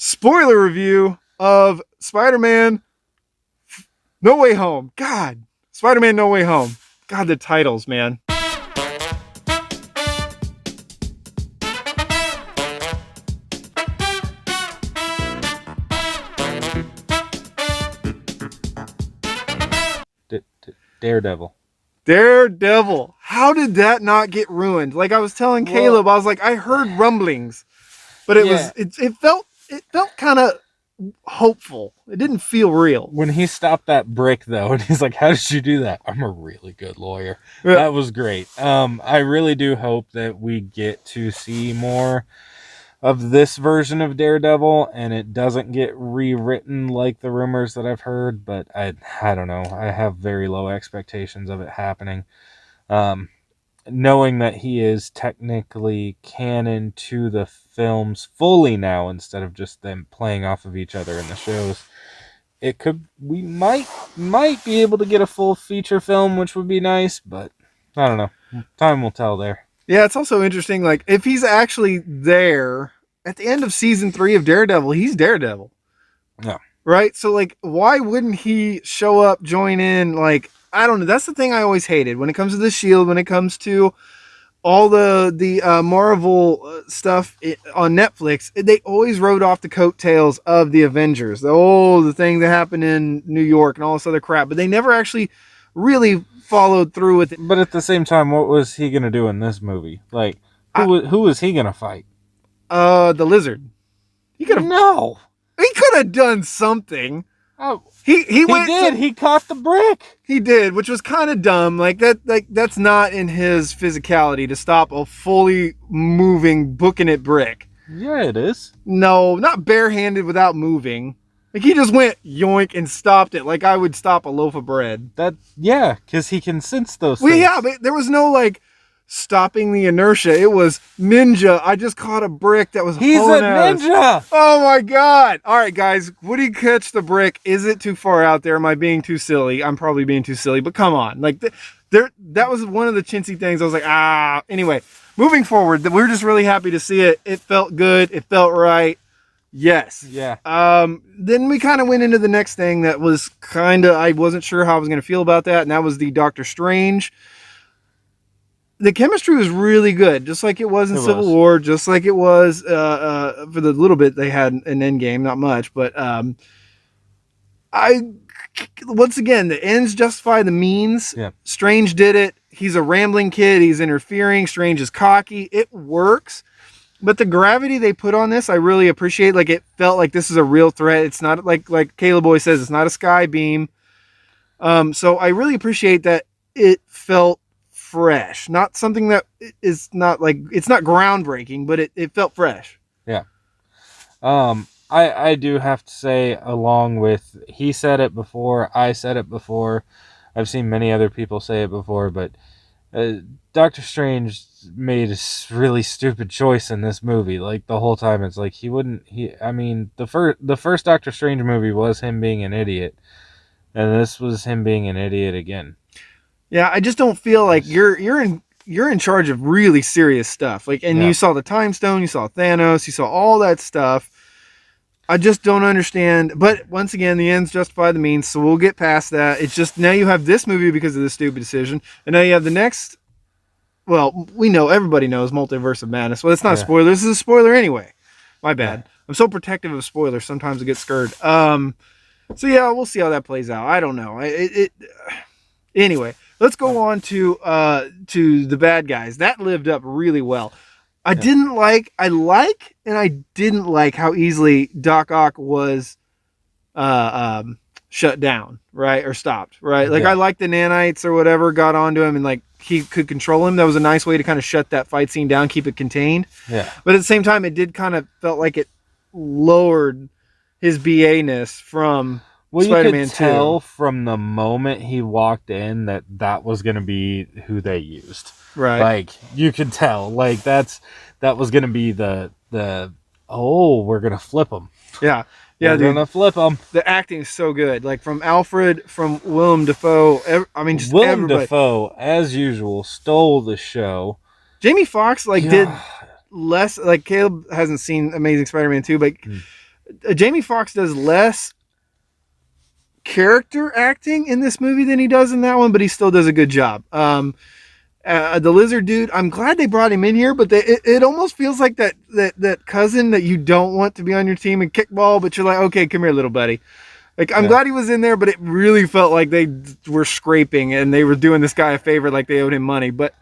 spoiler review of Spider-Man No Way Home. God, Spider-Man No Way Home. God, the titles, man. Daredevil. Daredevil. How did that not get ruined? Like I was telling Caleb, I was like, I heard rumblings, but it felt kind of hopeful. It didn't feel real. When he stopped that brick though, and he's like, how did you do that? I'm a really good lawyer. Yeah. That was great. I really do hope that we get to see more of this version of Daredevil and it doesn't get rewritten like the rumors that I've heard, but I don't know. I have very low expectations of it happening. Knowing that he is technically canon to the films fully now instead of just them playing off of each other in the shows, we might be able to get a full feature film, which would be nice, but I don't know. Time will tell there. Yeah, it's also interesting, like, if he's actually there at the end of season 3 of Daredevil, he's Daredevil. Yeah. Right? So, like, why wouldn't he show up, join in? Like, I don't know. That's the thing I always hated when it comes to the Shield, when it comes to all the Marvel stuff on Netflix. They always rode off the coattails of the Avengers. The thing that happened in New York and all this other crap. But they never actually really followed through with it. But at the same time, what was he going to do in this movie? Like, who was he going to fight? The Lizard. He could have... No! He could have done something. Oh, he did. He caught the brick. He did, which was kind of dumb. Like that's not in his physicality to stop a fully moving, booking it brick. Yeah, it is. No, not barehanded without moving. Like he just went yoink and stopped it, like I would stop a loaf of bread. Because he can sense those things. Well, yeah, but there was no like stopping the inertia. It was ninja. I just caught a brick that was He's a ninja! Oh my god. All right, guys. Would he catch the brick? Is it too far out there? Am I being too silly? I'm probably being too silly, but come on. Like that was one of the chintzy things. I was like, Anyway, moving forward, we're just really happy to see it. It felt good. It felt right. Yes. Yeah. Then we kind of went into the next thing that was I wasn't sure how I was going to feel about that, and that was the Doctor Strange. The chemistry was really good, just like it was in Civil War, just like it was for the little bit they had in Endgame, not much, but once again, the ends justify the means. Yeah. Strange did it. He's a rambling kid. He's interfering. Strange is cocky. It works. But the gravity they put on this, I really appreciate. Like, it felt like this is a real threat. It's not like Caleb always says, it's not a sky beam. So I really appreciate that it felt fresh. Not something that is not like, it's not groundbreaking, but it felt fresh. Yeah. I do have to say, along with, he said it before, I said it before, I've seen many other people say it before, but Doctor Strange made a really stupid choice in this movie. Like, the whole time, it's like, the first Doctor Strange movie was him being an idiot, and this was him being an idiot again. Yeah, I just don't feel like you're in charge of really serious stuff. Like, and you saw the Time Stone, you saw Thanos, you saw all that stuff. I just don't understand. But once again, the ends justify the means, so we'll get past that. It's just now you have this movie because of this stupid decision, and now you have the next. Well, everybody knows Multiverse of Madness. Well, it's not a spoiler. This is a spoiler anyway. My bad. Yeah. I'm so protective of spoilers. Sometimes I get scared. So yeah, we'll see how that plays out. I don't know. Anyway, let's go on to the bad guys. That lived up really well. I didn't like how easily Doc Ock was shut down, right? Or stopped, right? Like, I liked the nanites or whatever got onto him and like he could control him. That was a nice way to kind of shut that fight scene down, keep it contained. Yeah. But at the same time, it did kind of felt like it lowered his BA-ness from Spider-Man 2. You could tell from the moment he walked in that was going to be who they used. Right. Like, you could tell. Like, that was going to be the we're going to flip him. Yeah. Yeah, we're going to flip him. The acting is so good. Like, from Alfred, from Willem Dafoe. Willem Dafoe, as usual, stole the show. Jamie Foxx, did less. Like, Caleb hasn't seen Amazing Spider-Man 2, but Jamie Foxx does less character acting in this movie than he does in that one, but he still does a good job. The lizard dude, I'm glad they brought him in here, but it almost feels like that cousin that you don't want to be on your team in kickball, but you're like, okay, come here, little buddy. Like, I'm glad he was in there, but it really felt like they were scraping and they were doing this guy a favor, like they owed him money. But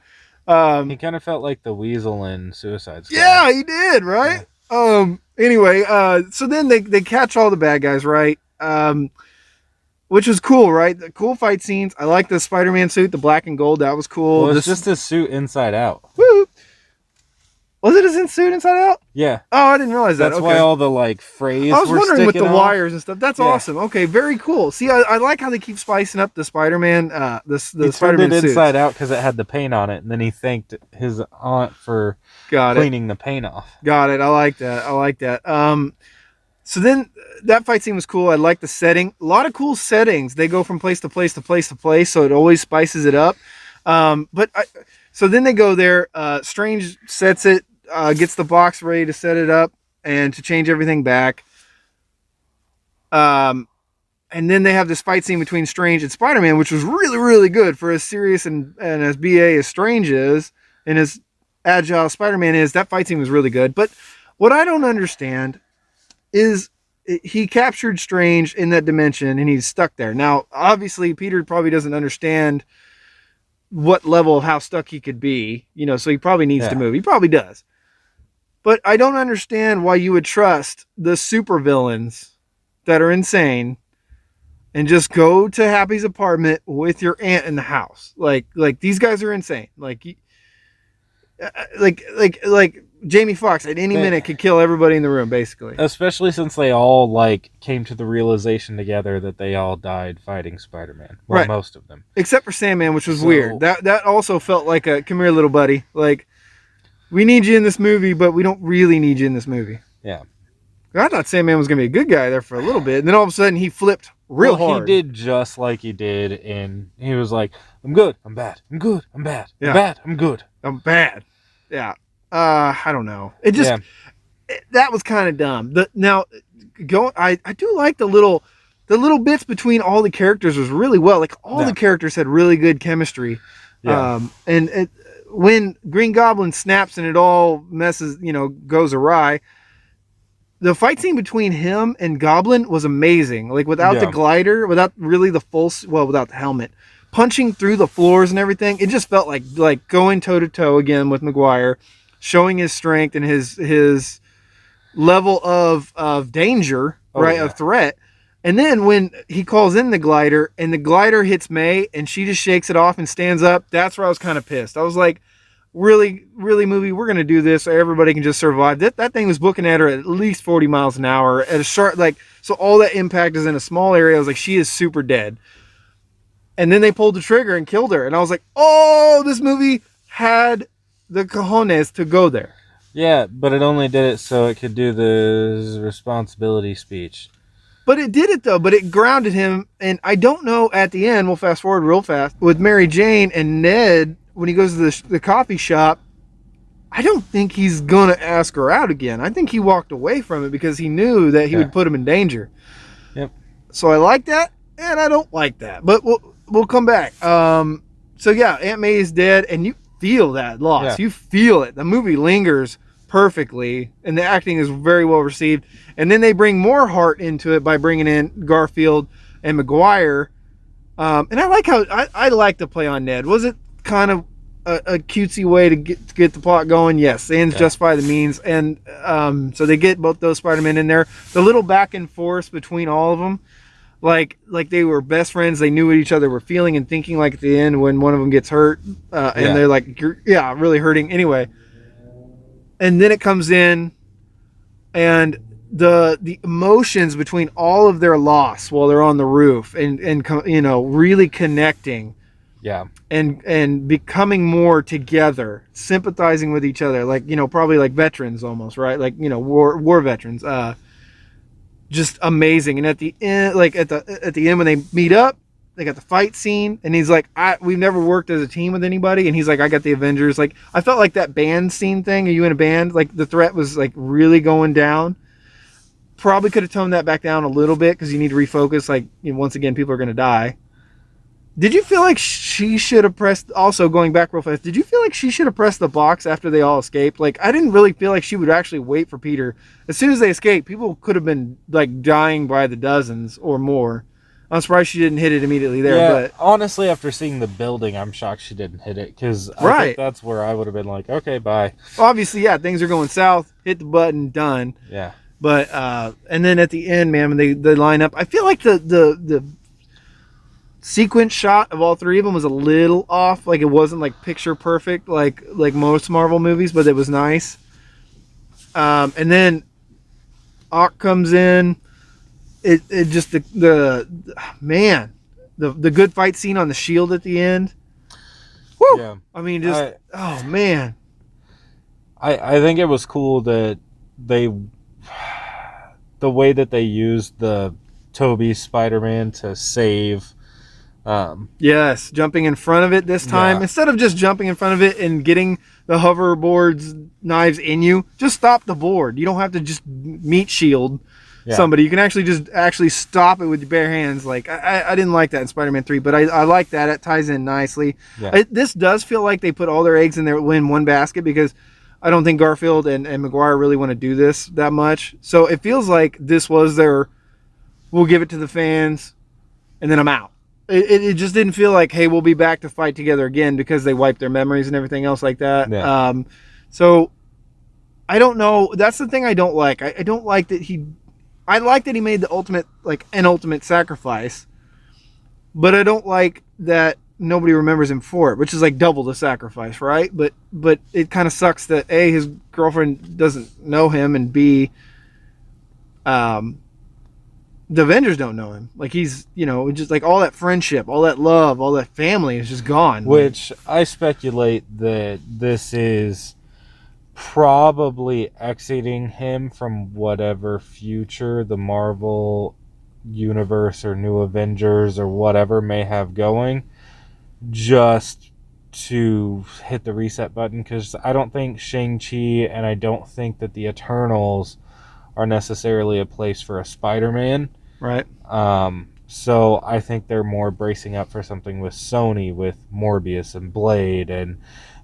he kind of felt like the weasel in Suicide Squad. Yeah, he did, right? Yeah. Anyway, so then they catch all the bad guys, right? Which was cool, right? The cool fight scenes. I like the Spider-Man suit, the black and gold. That was cool. Well, it's just his suit inside out. Woo! Was it his suit inside out? Yeah. Oh, I didn't realize that. That's why all the like phrase. I was wondering with the off. wires and stuff. That's awesome. Okay, very cool. See, I like how they keep spicing up the Spider-Man. The Spider-Man turned it suits. inside out because it had the paint on it, and then he thanked his aunt for cleaning the paint off. Got it. I like that. So then that fight scene was cool. I like the setting. A lot of cool settings. They go from place to place to place to place, so it always spices it up. So then they go there. Strange sets it, gets the box ready to set it up and to change everything back. And then they have this fight scene between Strange and Spider-Man, which was really, really good for as serious and as BA as Strange is and as agile Spider-Man is. That fight scene was really good. But what I don't understand is he captured Strange in that dimension and he's stuck there. Now, obviously, Peter probably doesn't understand what level of how stuck he could be, so he probably needs to move. He probably does. But I don't understand why you would trust the supervillains that are insane and just go to Happy's apartment with your aunt in the house. Like these guys are insane. Like Jamie Foxx at any minute could kill everybody in the room, basically. Especially since they all came to the realization together that they all died fighting Spider-Man. Well, right. Most of them, except for Sandman, which was weird. That also felt like a come here, little buddy. Like, we need you in this movie, but we don't really need you in this movie. Yeah. I thought Sandman was gonna be a good guy there for a little bit, and then all of a sudden he flipped real hard. He did just like he did, and he was like, "I'm good. I'm bad. I'm good. I'm bad. I'm bad. I'm good. I'm bad." Yeah. I don't know. It just that was kind of dumb. I do like the little bits between all the characters was really well. Like all the characters had really good chemistry. Yeah. When Green Goblin snaps and it all messes, goes awry. The fight scene between him and Goblin was amazing. Like without the glider, without really without the helmet, punching through the floors and everything, it just felt like going toe to toe again with Maguire. Showing his strength and his level of danger, of threat. And then when he calls in the glider and the glider hits May and she just shakes it off and stands up, that's where I was kind of pissed. I was like, really, really, movie, we're going to do this so everybody can just survive. That thing was booking at her at least 40 miles an hour at a sharp, so all that impact is in a small area. I was like, she is super dead. And then they pulled the trigger and killed her. And I was like, oh, this movie had the cojones to go there. Yeah, but it only did it so it could do the responsibility speech. But it did it, though. But it grounded him. And I don't know, at the end, we'll fast forward real fast, with Mary Jane and Ned, when he goes to the coffee shop, I don't think he's going to ask her out again. I think he walked away from it because he knew that he would put him in danger. Yep. So I like that, and I don't like that. But we'll come back. So, yeah, Aunt May is dead, and you feel that loss. You feel it. The movie lingers perfectly, and the acting is very well received. And then they bring more heart into it by bringing in Garfield and Maguire. And I like how I like to play on Ned. Was it kind of a cutesy way to get the plot going? Yes, the ends justify the means, and so they get both those Spider-Men in there. The little back and forth between all of them. Like they were best friends. They knew what each other were feeling and thinking. Like at the end, when one of them gets hurt, and they're like, "You're really hurting." Anyway, and then it comes in, and the emotions between all of their loss while they're on the roof, and really connecting, and becoming more together, sympathizing with each other, probably like veterans almost, right? War veterans. Just amazing. And at the end, at the end when they meet up, they got the fight scene, and he's like, we've never worked as a team with anybody, and he's like, I got the Avengers. I felt like that band scene thing. Are you in a band? The threat was really going down. probably could have toned that back down a little bit because you need to refocus. Like, once again, people are going to die. Did you feel like she should have pressed, also going back real fast, did you feel like she should have pressed the box after they all escaped? Like, I didn't really feel like she would actually wait for Peter. As soon as they escaped, people could have been, like, dying by the dozens or more. I'm surprised she didn't hit it immediately there. Yeah, but honestly, after seeing the building, I'm shocked she didn't hit it, because I think that's where I would have been like, okay, bye. Obviously, yeah, things are going south. Hit the button, done. Yeah. But, and then at the end, man, when they line up, I feel like the sequence shot of all three of them was a little off. Like, it wasn't like picture perfect like most Marvel movies, but it was nice. And then Ock comes in. It just the good fight scene on the shield at the end. Woo! Yeah. I mean, just oh man. I think it was cool that the way that they used the Tobey Spider-Man to save. Yes, jumping in front of it this time. Instead of just jumping in front of it and getting the hoverboard's knives in you, just stop the board. You don't have to just meat shield somebody. You can actually stop it with your bare hands. Like, I didn't like that in Spider-Man 3, but I like that. It ties in nicely. Yeah. This does feel like they put all their eggs in one basket, because I don't think Garfield and Maguire really want to do this that much. So it feels like this was their, we'll give it to the fans, and then I'm out. It just didn't feel like, hey, we'll be back to fight together again, because they wiped their memories and everything else like that. Yeah. So I don't know. That's the thing I don't like. I don't like that I like that he made the an ultimate sacrifice, but I don't like that nobody remembers him for it, which is like double the sacrifice, right? But it kind of sucks that A, his girlfriend doesn't know him, and B, the Avengers don't know him. Like, he's, just like all that friendship, all that love, all that family is just gone. Which I speculate that this is probably exiting him from whatever future the Marvel universe or New Avengers or whatever may have going, just to hit the reset button, because I don't think Shang-Chi and I don't think that the Eternals are necessarily a place for a Spider-Man. Right. So I think they're more bracing up for something with Sony, with Morbius and Blade and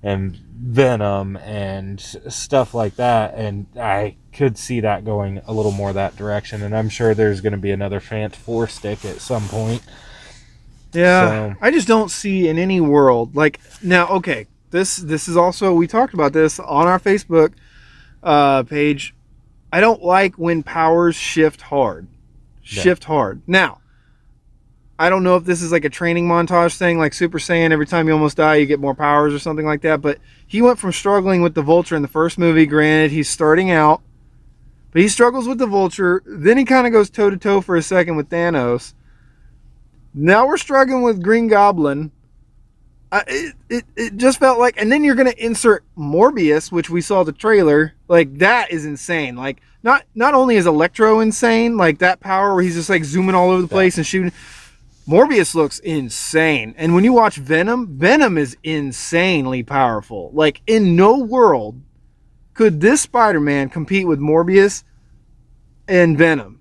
Venom and stuff like that. And I could see that going a little more that direction. And I'm sure there's going to be another Fant 4 stick at some point. Yeah. So. I just don't see in any world. Like, now, okay, this is also, we talked about this on our Facebook page. I don't like when powers shift hard. Now, I don't know if this is like a training montage thing, like Super Saiyan, every time you almost die, you get more powers or something like that. But he went from struggling with the Vulture in the first movie. Granted, he's starting out, but he struggles with the Vulture. Then he kind of goes toe-to-toe for a second with Thanos. Now we're struggling with Green Goblin. It just felt like, and then you're going to insert Morbius, which we saw the trailer. Like, that is insane. Like, not only is Electro insane, like that power where he's just like zooming all over the place and shooting. Morbius looks insane. And when you watch Venom is insanely powerful. Like, in no world could this Spider-Man compete with Morbius and Venom.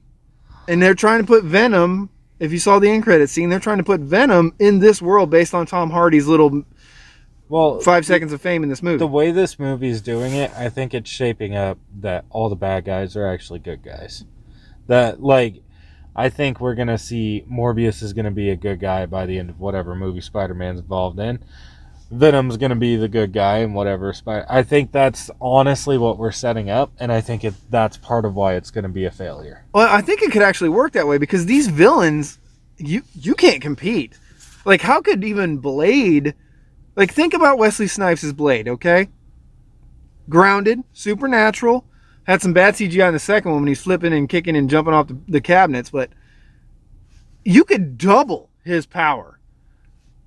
And they're trying to put Venom, if you saw the end credit scene, they're trying to put Venom in this world based on Tom Hardy's little 5 seconds of fame in this movie. The way this movie is doing it, I think it's shaping up that all the bad guys are actually good guys. That, like, I think we're going to see Morbius is going to be a good guy by the end of whatever movie Spider-Man's involved in. Venom's going to be the good guy in whatever I think that's honestly what we're setting up, and I think that's part of why it's going to be a failure. Well, I think it could actually work that way, because these villains, you can't compete. Like, how could even Blade... Like, think about Wesley Snipes' Blade, okay? Grounded, supernatural, had some bad CGI in the second one when he's flipping and kicking and jumping off the cabinets, but you could double his power.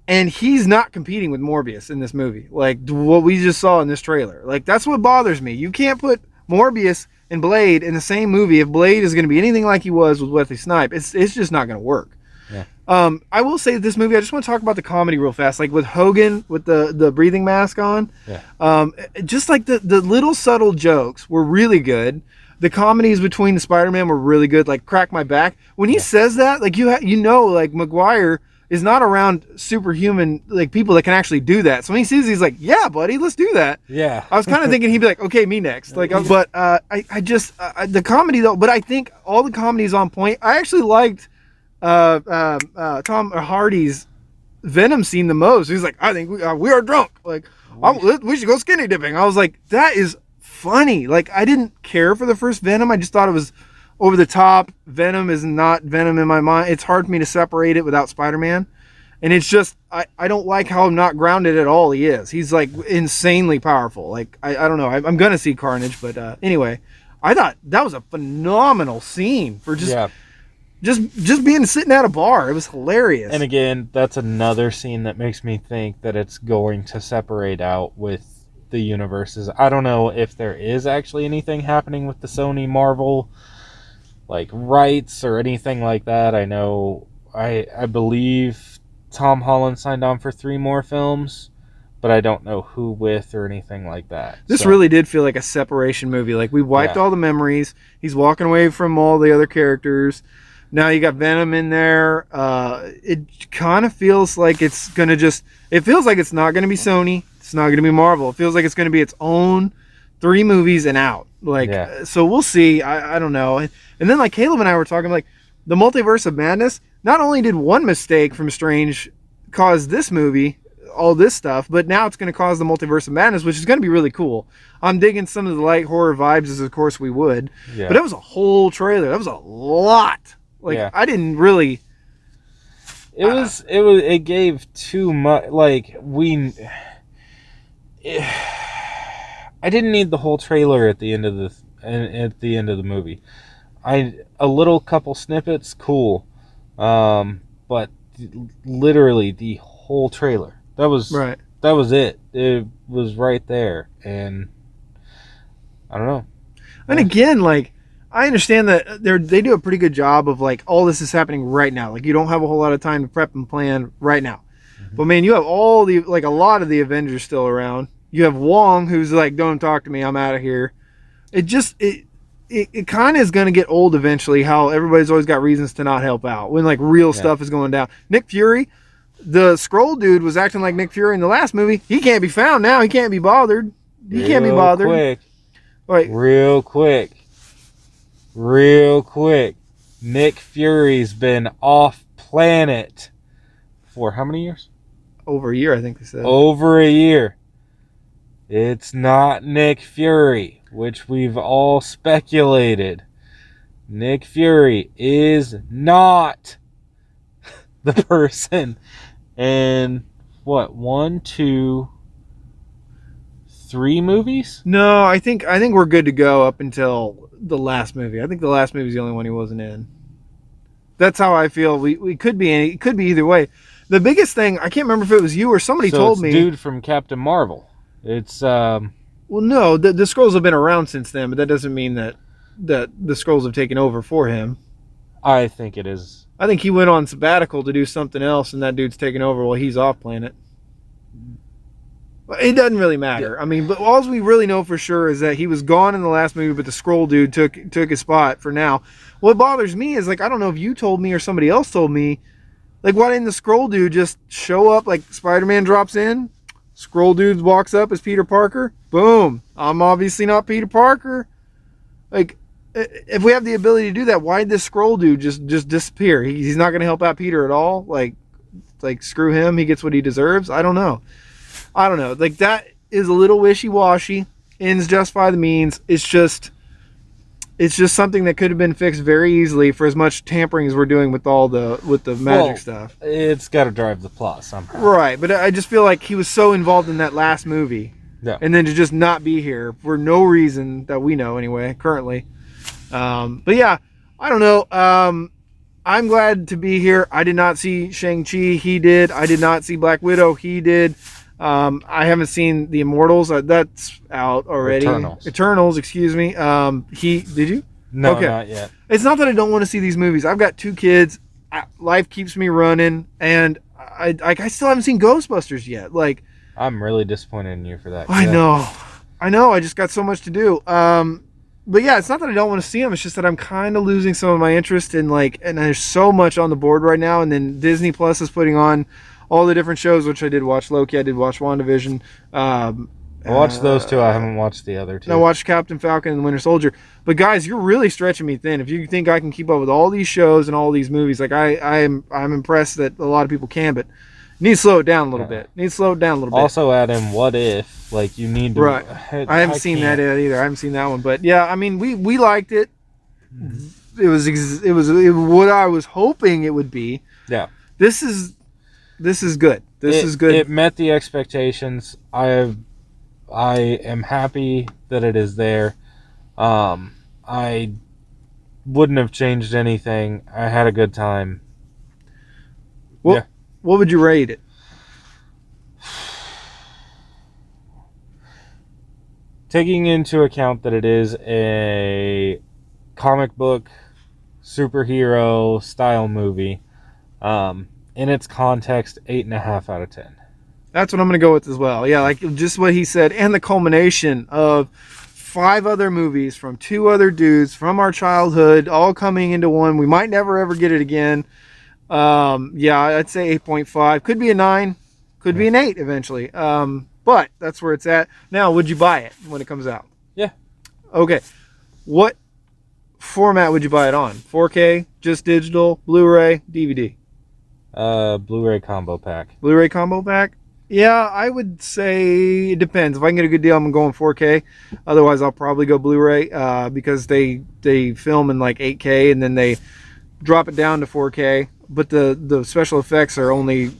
And he's not competing with Morbius in this movie. Like, what we just saw in this trailer. Like, that's what bothers me. You can't put Morbius and Blade in the same movie if Blade is going to be anything like he was with Wesley Snipes. It's just not going to work. Yeah. I will say this movie, I just want to talk about the comedy real fast. Like with Hogan with the breathing mask on. Yeah. Just like the little subtle jokes were really good. The comedies between the Spider-Man were really good. Like Crack My Back. When he says that, like like Maguire is not around superhuman like people that can actually do that. So when he sees, he's like, "Yeah, buddy, let's do that." Yeah. I was kind of thinking he'd be like, "Okay, me next." Like, but I just the comedy though. But I think all the comedy is on point. I actually liked Tom Hardy's Venom scene the most. He's like, "I think we are drunk. Like, we should go skinny dipping." I was like, "That is funny." Like, I didn't care for the first Venom. I just thought it was over the top. Venom is not Venom in my mind. It's hard for me to separate it without Spider-Man. And it's just, I don't like how not grounded at all he is. He's like insanely powerful. Like, I don't know. I'm going to see Carnage. But anyway, I thought that was a phenomenal scene for just being sitting at a bar. It was hilarious. And again, that's another scene that makes me think that it's going to separate out with the universes. I don't know if there is actually anything happening with the Sony Marvel like rights or anything like that. I know I believe Tom Holland signed on for 3 more films, but I don't know who with or anything like that. This really did feel like a separation movie. Like, we wiped all the memories. He's walking away from all the other characters. Now you got Venom in there. It kind of feels like it's going to it feels like it's not going to be Sony. It's not going to be Marvel. It feels like it's going to be its own 3 movies and out. Like, so we'll see. I don't know. And then like Caleb and I were talking, like, the Multiverse of Madness, not only did one mistake from Strange cause this movie, all this stuff, but now it's going to cause the Multiverse of Madness, which is going to be really cool. I'm digging some of the light horror vibes, as of course we would. Yeah. But it was a whole trailer. That was a lot. Like, I didn't really... It gave too much. Like, I didn't need the whole trailer at the end of the movie. A little couple snippets, cool, but literally the whole trailer. That was it. It was right there, and I don't know. And again, like, I understand that they do a pretty good job of like all this is happening right now. Like, you don't have a whole lot of time to prep and plan right now. Mm-hmm. But man, you have a lot of the Avengers still around. You have Wong, who's like, "Don't talk to me, I'm out of here." It kind of is going to get old eventually, how everybody's always got reasons to not help out when like real stuff is going down. Nick Fury, the Skrull dude, was acting like Nick Fury in the last movie. He can't be found now. He can't be bothered. Real quick. Nick Fury's been off planet for how many years? Over a year, I think they said. Over a year. It's not Nick Fury, which we've all speculated. Nick Fury is not the person. And what, 1, 2, 3 movies? No, I think we're good to go up until the last movie. I think the last movie is the only one he wasn't in. That's how I feel. We could be in. It could be either way. The biggest thing, I can't remember if it was you or somebody told me. Dude from Captain Marvel. It's well, no, the Skrulls have been around since then, but that doesn't mean that the Skrulls have taken over for him. I think it is. I think he went on sabbatical to do something else, and that dude's taking over while he's off planet. It doesn't really matter. I mean, but all we really know for sure is that he was gone in the last movie, but the Skrull dude took his spot for now. What bothers me is, like, I don't know if you told me or somebody else told me, like, why didn't the Skrull dude just show up? Like, Spider-Man drops in, Skrull dude walks up as Peter Parker, boom, I'm obviously not Peter Parker. Like, if we have the ability to do that, why did this Skrull dude just disappear? He's not going to help out Peter at all? Like, screw him, he gets what he deserves? I don't know. Like, that is a little wishy-washy. Ends justify the means. It's just something that could have been fixed very easily for as much tampering as we're doing with the magic stuff. It's got to drive the plot somehow. Right, but I just feel like he was so involved in that last movie. Yeah. And then to just not be here for no reason that we know anyway, currently. But yeah, I don't know. I'm glad to be here. I did not see Shang-Chi. He did. I did not see Black Widow. He did. I haven't seen The Immortals. That's out already. Eternals, excuse me. Did you? No, okay. Not yet. It's not that I don't want to see these movies. I've got 2 kids. Life keeps me running, and I still haven't seen Ghostbusters yet. Like, I'm really disappointed in you for that. I know. I just got so much to do. but yeah, it's not that I don't want to see them. It's just that I'm kind of losing some of my interest in and there's so much on the board right now. And then Disney Plus is putting on all the different shows, which I did watch Loki. I did watch WandaVision. I watched those two. I haven't watched the other two. I watched Captain Falcon and the Winter Soldier. But guys, you're really stretching me thin. If you think I can keep up with all these shows and all these movies, like I'm impressed that a lot of people can, but need to slow it down a little bit. Need to slow it down a little bit. Also add in What If, you need to. Right. I haven't seen that yet either. I haven't seen that one, but yeah, I mean, we liked it. It was what I was hoping it would be. Yeah. This is good. This is good. It met the expectations. I am happy that it is there. I wouldn't have changed anything. I had a good time. What would you rate it? Taking into account that it is a comic book superhero style movie, in its context, 8.5 out of 10. That's what I'm going to go with as well. Yeah, like just what he said, and the culmination of 5 other movies from 2 other dudes from our childhood, all coming into one. We might never ever get it again. Yeah, I'd say 8.5. Could be a 9. Could be an 8 eventually. But that's where it's at. Now, would you buy it when it comes out? Yeah. Okay. What format would you buy it on? 4K, just digital, Blu-ray, DVD? Blu-ray combo pack. Blu-ray combo pack? Yeah, I would say it depends. If I can get a good deal, I'm going 4K. Otherwise, I'll probably go Blu-ray because they film in 8K and then they drop it down to 4K. But the special effects are only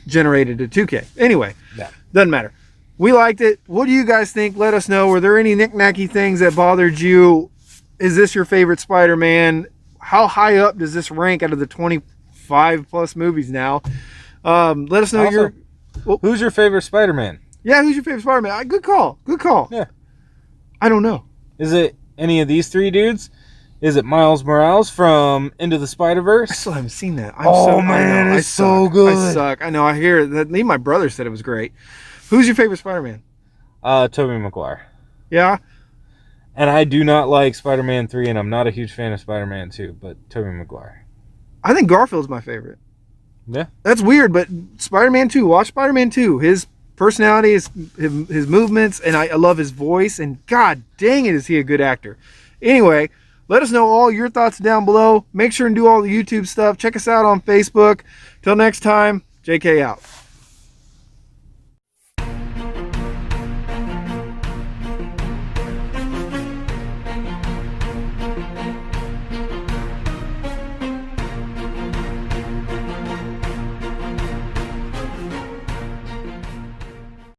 generated at 2K. Anyway, yeah. Doesn't matter. We liked it. What do you guys think? Let us know. Were there any knick-knacky things that bothered you? Is this your favorite Spider-Man? How high up does this rank out of the 25 plus movies now? Let us know. Also, who's your favorite Spider-Man? Yeah, who's your favorite Spider-Man? Good call. Good call. Yeah. I don't know. Is it any of these 3 dudes? Is it Miles Morales from Into the Spider-Verse? I still haven't seen that. It's so good. I suck. I know. I hear that. Even my brother said it was great. Who's your favorite Spider-Man? Tobey Maguire. Yeah? And I do not like Spider-Man 3, and I'm not a huge fan of Spider-Man 2, but Tobey Maguire. I think Garfield's my favorite. Yeah. That's weird, but Spider-Man 2. Watch Spider-Man 2. His personality, his movements, and I love his voice, and god dang it, is he a good actor. Anyway, let us know all your thoughts down below. Make sure and do all the YouTube stuff. Check us out on Facebook. Till next time, JK out.